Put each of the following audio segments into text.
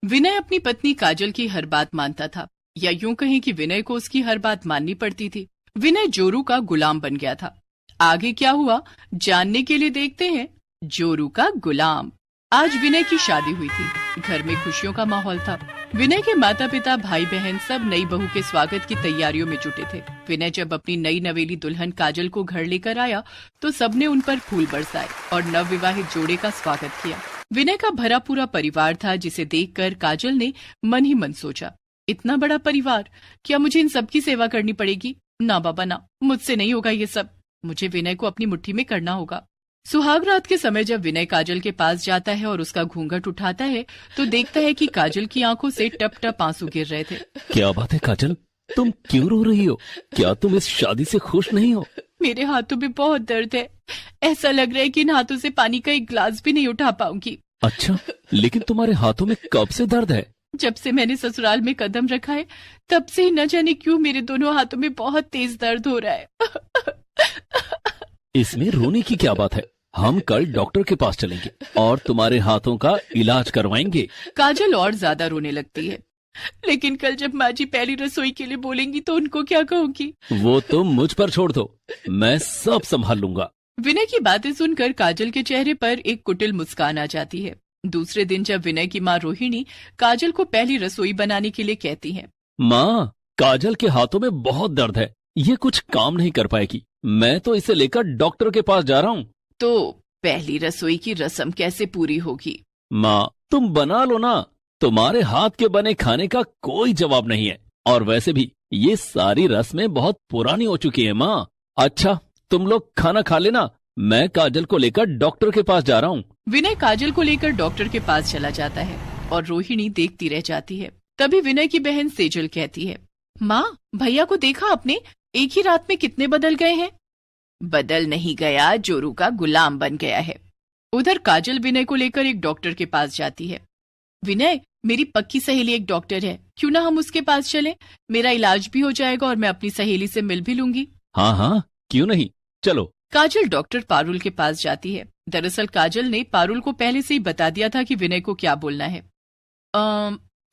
विनय अपनी पत्नी काजल की हर बात मानता था, या यूं कहें कि विनय को उसकी हर बात माननी पड़ती थी। विनय जोरू का गुलाम बन गया था। आगे क्या हुआ जानने के लिए देखते हैं जोरू का गुलाम। आज विनय की शादी हुई थी। घर में खुशियों का माहौल था। विनय के माता पिता, भाई बहन सब नई बहू के स्वागत की तैयारियों में जुटे थे। विनय जब अपनी नई नवेली दुल्हन काजल को घर लेकर आया तो सबने उन पर फूल बरसाए और नवविवाहित जोड़े का स्वागत किया। विनय का भरा पूरा परिवार था, जिसे देखकर काजल ने मन ही मन सोचा, इतना बड़ा परिवार, क्या मुझे इन सबकी सेवा करनी पड़ेगी? ना बाबा ना, मुझसे नहीं होगा ये सब। मुझे विनय को अपनी मुट्ठी में करना होगा। सुहाग रात के समय जब विनय काजल के पास जाता है और उसका घूंघट उठाता है तो देखता है कि काजल की आंखों से टप टप आंसू गिर रहे थे। क्या बात है काजल, तुम क्यों रो रही हो? क्या तुम इस शादी से खुश नहीं हो? मेरे हाथों में बहुत दर्द है। ऐसा लग रहा है कि इन हाथों से पानी का एक गिलास भी नहीं उठा पाऊंगी। अच्छा, लेकिन तुम्हारे हाथों में कब से दर्द है? जब से मैंने ससुराल में कदम रखा है तब से ही न जाने क्यों मेरे दोनों हाथों में बहुत तेज दर्द हो रहा है। इसमें रोने की क्या बात है? हम कल डॉक्टर के पास चलेंगे और तुम्हारे हाथों का इलाज करवाएंगे। काजल और ज्यादा रोने लगती है। लेकिन कल जब माँ जी पहली रसोई के लिए बोलेंगी तो उनको क्या कहूंगी? वो तुम मुझ पर छोड़ दो, मैं सब संभाल लूंगा। विनय की बातें सुनकर काजल के चेहरे पर एक कुटिल मुस्कान आ जाती है। दूसरे दिन जब विनय की माँ रोहिणी काजल को पहली रसोई बनाने के लिए कहती है, माँ, काजल के हाथों में बहुत दर्द है, ये कुछ काम नहीं कर पाएगी। मैं तो इसे लेकर डॉक्टर के पास जा रहा हूँ। तो पहली रसोई की रस्म कैसे पूरी होगी? माँ, तुम बना लो ना, तुम्हारे हाथ के बने खाने का कोई जवाब नहीं है। और वैसे भी ये सारी रस्में बहुत पुरानी हो चुकी है माँ। अच्छा, तुम लोग खाना खा लेना, मैं काजल को लेकर डॉक्टर के पास जा रहा हूँ। विनय काजल को लेकर डॉक्टर के पास चला जाता है और रोहिणी देखती रह जाती है। तभी विनय की बहन सेजल कहती है, माँ, भैया को देखा आपने? एक ही रात में कितने बदल गए हैं। बदल नहीं गया, जोरू का गुलाम बन गया है। उधर काजल विनय को लेकर एक डॉक्टर के पास जाती है। विनय, मेरी पक्की सहेली एक डॉक्टर है, क्यों ना हम उसके पास चलें? मेरा इलाज भी हो जाएगा और मैं अपनी सहेली से मिल भी लूंगी। हाँ हाँ, क्यों नहीं, चलो। काजल डॉक्टर पारुल के पास जाती है। दरअसल काजल ने पारुल को पहले से ही बता दिया था कि विनय को क्या बोलना है।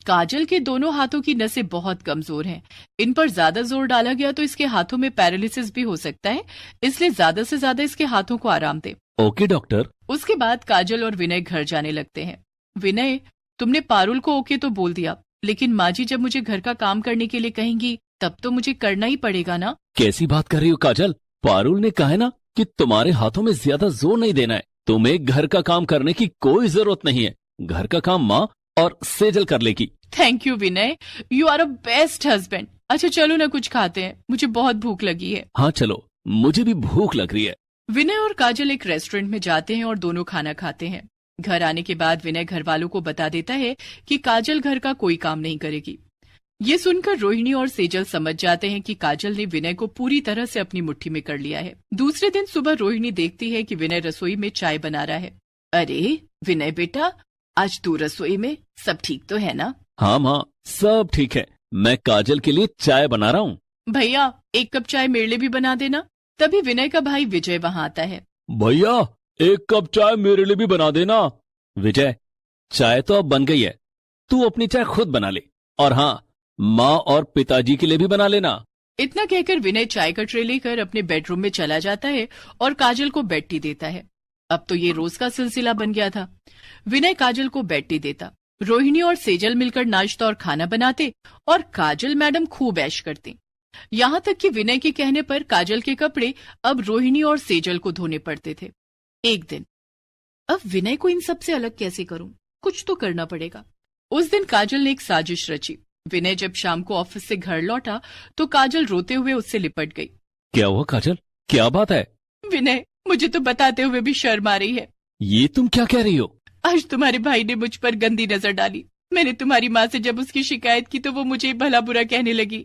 काजल के दोनों हाथों की नसें बहुत कमजोर हैं। इन पर ज्यादा जोर डाला गया तो इसके हाथों में पैरालिसिस भी हो सकता है, इसलिए ज्यादा से ज्यादा इसके हाथों को आराम दे। Okay doctor. उसके बाद काजल और विनय घर जाने लगते हैं। विनय, तुमने पारुल को ओके तो बोल दिया, लेकिन माँ जी जब मुझे घर का काम करने के लिए कहेंगी तब तो मुझे करना ही पड़ेगा ना? कैसी बात कर रही हो काजल? पारुल ने कहा है ना कि तुम्हारे हाथों में ज्यादा जोर नहीं देना है। तुम्हें घर का काम करने की कोई जरूरत नहीं है। घर का काम माँ और सेजल कर लेगी। Thank you Vinay, you are a best husband. अच्छा चलो ना, कुछ खाते हैं, मुझे बहुत भूख लगी है। हाँ चलो, मुझे भी भूख लग रही है। विनय और काजल एक रेस्टोरेंट में जाते हैं और दोनों खाना खाते हैं। घर आने के बाद विनय घर वालों को बता देता है कि काजल घर का कोई काम नहीं करेगी। ये सुनकर रोहिणी और सेजल समझ जाते हैं कि काजल ने विनय को पूरी तरह से अपनी मुट्ठी में कर लिया है। दूसरे दिन सुबह रोहिणी देखती है कि विनय रसोई में चाय बना रहा है। अरे विनय बेटा, आज तू रसोई में, सब ठीक तो है ना? हाँ माँ, सब ठीक है। मैं काजल के लिए चाय बना रहा हूँ। भैया, एक कप चाय मेरे लिए भी बना देना। तभी विनय का भाई विजय वहाँ आता है। भैया, एक कप चाय मेरे लिए भी बना देना। विजय, चाय तो अब बन गई है, तू अपनी चाय खुद बना ले। और हाँ, माँ और पिताजी के लिए भी बना लेना। इतना कहकर विनय चाय का ट्रे लेकर अपने बेडरूम में चला जाता है और काजल को बेड टी देता है। अब तो ये रोज का सिलसिला बन गया था। विनय काजल को बेड टी देता, रोहिणी और सेजल मिलकर नाश्ता और खाना बनाते और काजल मैडम खूब ऐश करती। यहाँ तक कि विनय के कहने पर काजल के कपड़े अब रोहिणी और सेजल को धोने पड़ते थे। एक दिन, अब विनय को इन सब से अलग कैसे करूं? कुछ तो करना पड़ेगा। उस दिन काजल ने एक साजिश रची। विनय जब शाम को ऑफिस से घर लौटा तो काजल रोते हुए उससे लिपट गई। क्या हुआ काजल, क्या बात है? विनय, मुझे तो बताते हुए भी शर्म आ रही है। ये तुम क्या कह रही हो? आज तुम्हारे भाई ने मुझ पर गंदी नजर डाली। मैंने तुम्हारी माँ से जब उसकी शिकायत की तो वो मुझे भला बुरा कहने लगी।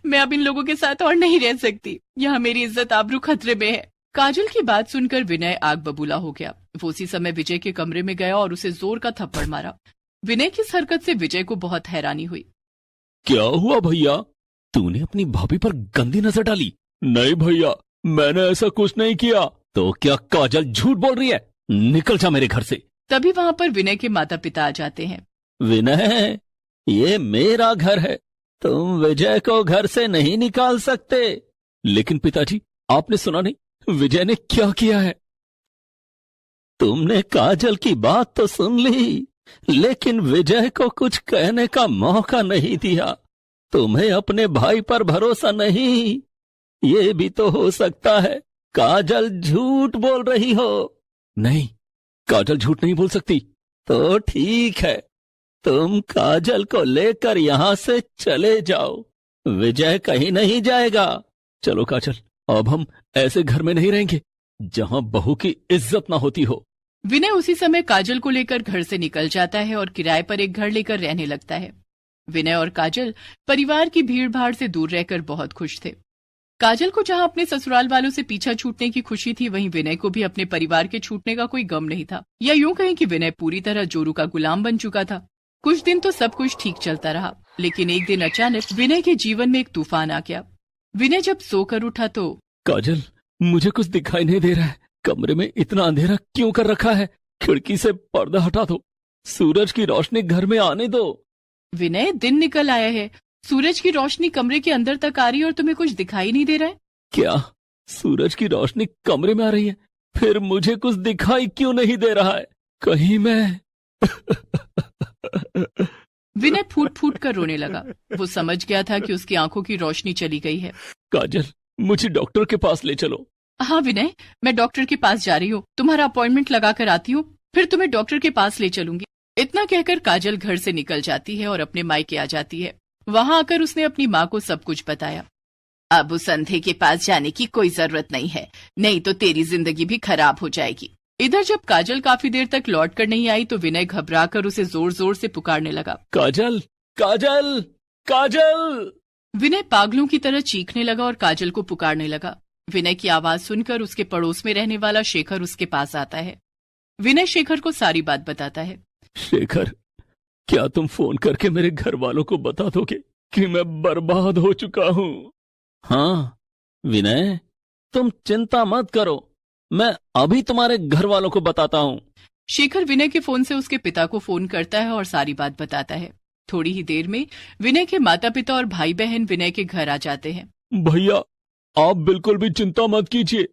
मैं अब इन लोगों के साथ और नहीं रह सकती। यहाँ मेरी इज्जत आबरू खतरे में है। काजल की बात सुनकर विनय आग बबूला हो गया। वो उसी समय विजय के कमरे में गया और उसे जोर का थप्पड़ मारा। विनय की इस हरकत से विजय को बहुत हैरानी हुई। क्या हुआ भैया, तूने अपनी भाभी पर गंदी नजर डाली? नहीं भैया, मैंने ऐसा कुछ नहीं किया। तो क्या काजल झूठ बोल रही है? निकल जा मेरे घर से। तभी वहाँ पर विनय के माता पिता आ जाते हैं। विनय, ये मेरा घर है, तुम विजय को घर से नहीं निकाल सकते। लेकिन पिताजी, आपने सुना नहीं विजय ने क्या किया है? तुमने काजल की बात तो सुन ली, लेकिन विजय को कुछ कहने का मौका नहीं दिया। तुम्हें अपने भाई पर भरोसा नहीं? ये भी तो हो सकता है काजल झूठ बोल रही हो। नहीं, काजल झूठ नहीं बोल सकती। तो ठीक है, तुम काजल को लेकर यहां से चले जाओ, विजय कहीं नहीं जाएगा। चलो काजल, अब हम ऐसे घर में नहीं रहेंगे जहां बहू की इज्जत ना होती हो। विनय उसी समय काजल को लेकर घर से निकल जाता है और किराए पर एक घर लेकर रहने लगता है। विनय और काजल परिवार की भीड़ भाड़ से दूर रहकर बहुत खुश थे। काजल को जहां अपने ससुराल वालों से पीछा छूटने की खुशी थी, वहीं विनय को भी अपने परिवार के छूटने का कोई गम नहीं था। या यूं कहें कि विनय पूरी तरह जोरू का गुलाम बन चुका था। कुछ दिन तो सब कुछ ठीक चलता रहा, लेकिन एक दिन अचानक विनय के जीवन में एक तूफान आ गया। विनय जब सोकर उठा तो काजल, मुझे कुछ दिखाई नहीं दे रहा है। कमरे में इतना अंधेरा क्यों कर रखा है? खिड़की से पर्दा हटा दो, सूरज की रोशनी घर में आने दो। विनय, दिन निकल आया है, सूरज की रोशनी कमरे के अंदर तक आ रही है और तुम्हें कुछ दिखाई नहीं दे रहा है? क्या सूरज की रोशनी कमरे में आ रही है? फिर मुझे कुछ दिखाई क्यों नहीं दे रहा है? कहीं मैं विनय फूट फूट कर रोने लगा। वो समझ गया था कि उसकी आंखों की रोशनी चली गई है। काजल, मुझे डॉक्टर के पास ले चलो। हाँ विनय, मैं डॉक्टर के पास जा रही हूँ, तुम्हारा अपॉइंटमेंट लगा कर आती हूँ, फिर तुम्हें डॉक्टर के पास ले चलूंगी। इतना कहकर काजल घर से निकल जाती है और अपने मायके आ जाती है। वहां आकर उसने अपनी माँ को सब कुछ बताया। अब उस अंधे के पास जाने की कोई जरूरत नहीं है, नहीं तो तेरी जिंदगी भी खराब हो जाएगी। इधर जब काजल काफी देर तक लौट कर नहीं आई तो विनय घबराकर उसे जोर जोर से पुकारने लगा, काजल, काजल, काजल। विनय पागलों की तरह चीखने लगा और काजल को पुकारने लगा। विनय की आवाज सुनकर उसके पड़ोस में रहने वाला शेखर उसके पास आता है। विनय शेखर को सारी बात बताता है। शेखर, क्या तुम फोन करके मेरे घर वालों को बता दोगे कि मैं बर्बाद हो चुका हूं? हाँ विनय, तुम चिंता मत करो, मैं अभी तुम्हारे घर वालों को बताता हूँ। शेखर विनय के फोन से उसके पिता को फोन करता है और सारी बात बताता है। थोड़ी ही देर में विनय के माता पिता और भाई बहन विनय के घर आ जाते हैं। भैया, आप बिल्कुल भी चिंता मत कीजिए,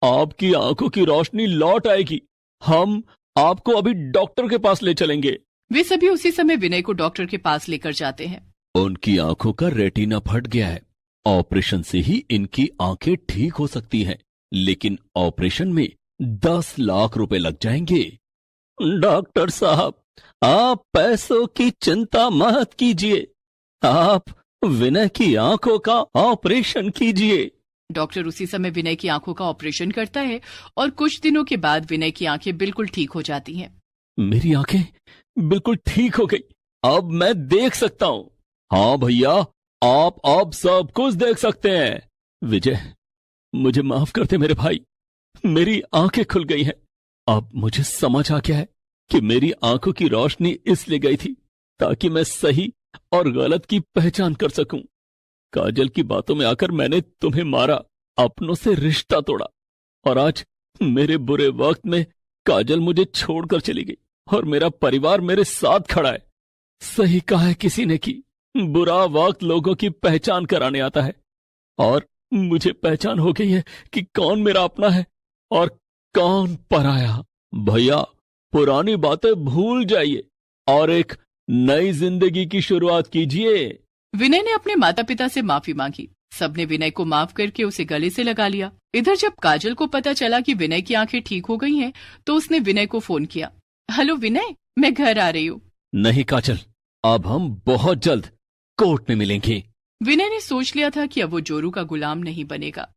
आपकी आंखों की रोशनी लौट आएगी। हम आपको अभी डॉक्टर के पास ले चलेंगे। वे सभी उसी समय विनय को डॉक्टर के पास लेकर जाते हैं। उनकी आंखों का रेटिना फट गया है, ऑपरेशन से ही इनकी आंखें ठीक हो सकती हैं, लेकिन ऑपरेशन में 10 लाख रुपए लग जाएंगे। डॉक्टर साहब, आप पैसों की चिंता मत कीजिए, आप विनय की आंखों का ऑपरेशन कीजिए। डॉक्टर उसी समय विनय की आंखों का ऑपरेशन करता है और कुछ दिनों के बाद विनय की आंखें बिल्कुल ठीक हो जाती हैं। मेरी आंखें बिल्कुल ठीक हो गई, अब मैं देख सकता हूँ। हाँ भैया, आप अब सब कुछ देख सकते हैं। विजय, मुझे माफ करते मेरे भाई, मेरी आंखें खुल गई हैं। अब मुझे समझ आ गया है कि मेरी आंखों की रोशनी इसलिए गई थी ताकि मैं सही और गलत की पहचान कर सकूं। काजल की बातों में आकर मैंने तुम्हें मारा, अपनों से रिश्ता तोड़ा, और आज मेरे बुरे वक्त में काजल मुझे छोड़कर चली गई और मेरा परिवार मेरे साथ खड़ा है। सही कहा है किसी ने कि बुरा वक्त लोगों की पहचान कराने आता है, और मुझे पहचान हो गई है कि कौन मेरा अपना है और कौन पराया। भैया, पुरानी बातें भूल जाइए और एक नई जिंदगी की शुरुआत कीजिए। विनय ने अपने माता पिता से माफी मांगी। सबने विनय को माफ करके उसे गले से लगा लिया। इधर जब काजल को पता चला कि विनय की आंखें ठीक हो गई हैं, तो उसने विनय को फोन किया। हेलो विनय, मैं घर आ रही हूँ। नहीं काजल, अब हम बहुत जल्द कोर्ट में मिलेंगे। विनय ने सोच लिया था कि अब वो जोरू का गुलाम नहीं बनेगा।